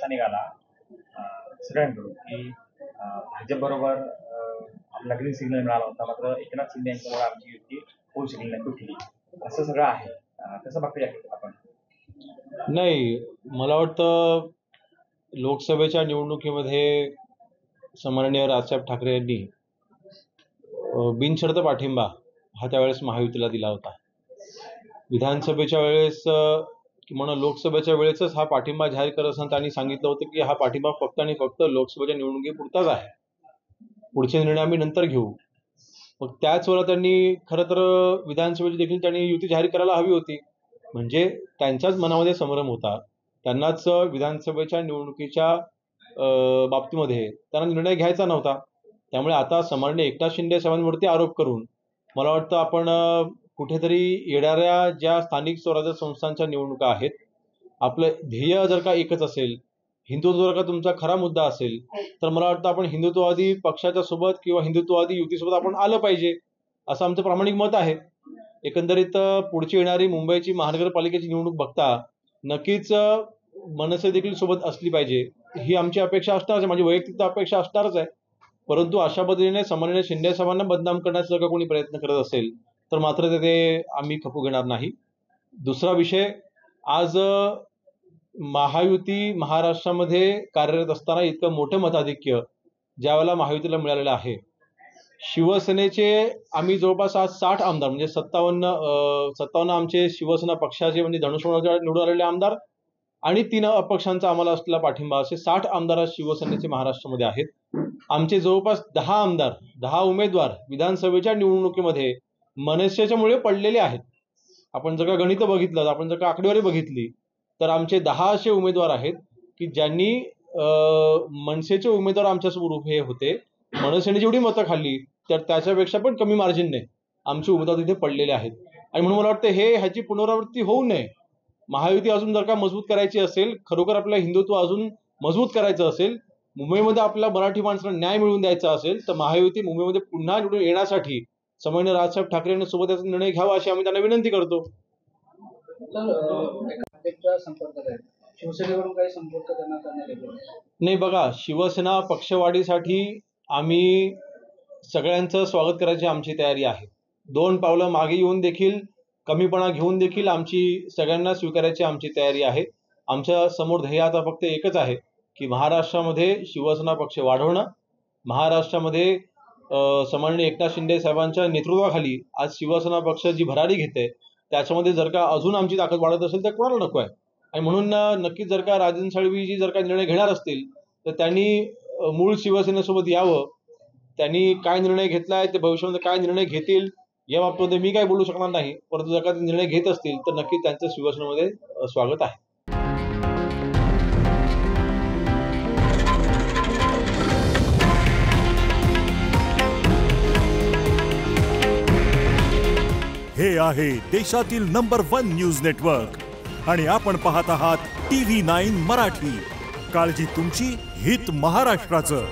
निघाला सगळ्यांकडून की भाजप बरोबर आपला ग्रीन सिग्नल मिळाला होता, मात्र एकनाथ शिंदे यांच्यामुळे आमची युती होऊ शकली नाही, तुटली, असं सगळं आहे. कसं बघता येईल आपण? नाही, मला वाटतं लोकसभेच्या निवडणुकीमध्ये सन्माननीय राजसाहेब ठाकरे यांनी बिनशर्त पाठिंबा हा त्यावेळेस महायुतीला दिला होता. विधानसभेच्या वेळेस किंवा लोकसभेच्या वेळेसच हा पाठिंबा जाहीर करत असताना त्यांनी सांगितलं होतं की हा पाठिंबा फक्त आणि फक्त लोकसभेच्या निवडणुकीपुरताच आहे, पुढचे निर्णय आम्ही नंतर घेऊ. मग त्याच वेळेला त्यांनी खरं तर विधानसभेची देखील त्यांनी युती जाहीर करायला हवी होती, म्हणजे त्यांच्याच मनामध्ये संभ्रम होता. त्यांनाच विधानसभेच्या निवडणुकीच्या बाबतीमध्ये त्यांना निर्णय घ्यायचा नव्हता. त्यामुळे आता सन्माननीय एकनाथ शिंदे साहेबांवरती आरोप करून मला वाटतं आपण कुठेतरी येणाऱ्या ज्या स्थानिक स्वराज्य संस्थांच्या निवडणुका आहेत, आपलं ध्येय जर का एकच असेल, हिंदुत्व जर का तुमचा खरा मुद्दा असेल, तर मला वाटतं आपण हिंदुत्ववादी पक्षाच्या सोबत किंवा हिंदुत्ववादी युतीसोबत आपण आलं पाहिजे, असं आमचं प्रामाणिक मत आहे. एकंदरीत पुढची येणारी मुंबईची महानगरपालिकेची निवडणूक बघता नक्कीच मनसे देखील सोबत असली पाहिजे, ही आमची अपेक्षा असणारच आहे, माझी वैयक्तिक अपेक्षा असणारच आहे. परंतु अशा पद्धतीने सन्माननीय शिंदे साहेबांना बदनाम करण्याचा जर का कोणी प्रयत्न करत असेल तर मात्र ते आम्ही खपू घेणार नाही. दुसरा विषय, आज महायुती महाराष्ट्रामध्ये कार्यरत असताना इतकं मोठं मताधिक्य ज्यावेळेला महायुतीला मिळालेलं आहे, शिवसेनेचे आम्ही जवळपास आज 60 आमदार म्हणजे 57 आमचे शिवसेना पक्षाचे म्हणजे धनुष्यबाणाच्या निवडून आलेले आमदार आणि 3 अपक्षांचा आम्हाला असलेला पाठिंबा, असे 60 आमदार शिवसेनेचे महाराष्ट्रामध्ये आहेत. आमचे जवळपास 10 आमदार 10 उमेदवार विधानसभेच्या निवडणुकीमध्ये मनसेच्यामुळे पडलेले आहेत. आपण जर का गणित बघितलं, आपण जर का आकडेवारी बघितली तर आमचे 10 असे उमेदवार आहेत की ज्यांनी मनसेचे उमेदवार आमच्यासमोर उभे होते, मनसेने जेवढी मतं खाल्ली तर त्याच्यापेक्षा पण कमी मार्जिनने आमचे उमेदवार तिथे पडलेले आहेत. आणि म्हणून मला वाटतं ह्याची पुनरावृत्ती होऊ नये. महायुती अजून जर का मजबूत करायची असेल, खरोखर आपलं हिंदुत्व अजून मजबूत करायचं असेल, मुंबईमध्ये आपल्या मराठी माणसाला न्याय मिळवून द्यायचा असेल, तर महायुती मुंबईमध्ये पुन्हा निवडून येण्यासाठी सन्माननीय राजसाहेब ठाकरे यांनी सोबत याचा निर्णय घ्यावा अशी आम्ही त्यांना विनंती करतो. शिवसेनेकडून काही संपर्क नाही, बघा, शिवसेना पक्षवाढीसाठी आम्ही सगळ्यांचं स्वागत करायची आमची तयारी आहे. 2 पावलं मागे येऊन देखील, कमीपणा घेऊन देखील आमची सगळ्यांना स्वीकारायची आमची तयारी आहे. आमच्या समोर ध्येय आता फक्त एकच आहे की महाराष्ट्रामध्ये शिवसेना पक्ष वाढवणं, महाराष्ट्रामध्ये सन्माननीय एकनाथ शिंदे साहेबांच्या नेतृत्वाखाली आज शिवसेना पक्ष जी भरारी घेते त्याच्यामध्ये जर का अजून आमची ताकद वाढत असेल तर कोणाला नको आहे. आणि म्हणून नक्कीच जर का राजन साळवीजी जर का निर्णय घेणार असतील तर त्यांनी मूळ शिवसेनेसोबत यावं. त्यांनी काय निर्णय घेतलाय, ते भविष्यामध्ये काय निर्णय घेतील या बाबतीमध्ये मी काय बोलू शकणार नाही, परंतु जर का ते निर्णय घेत असतील तर नक्कीच त्यांचं शिवसेनेमध्ये स्वागत आहे. हे आहे देशातील नंबर 1 न्यूज नेटवर्क आणि आपण पाहत आहात TV9 मराठी. काळजी तुमची, हित महाराष्ट्राचं.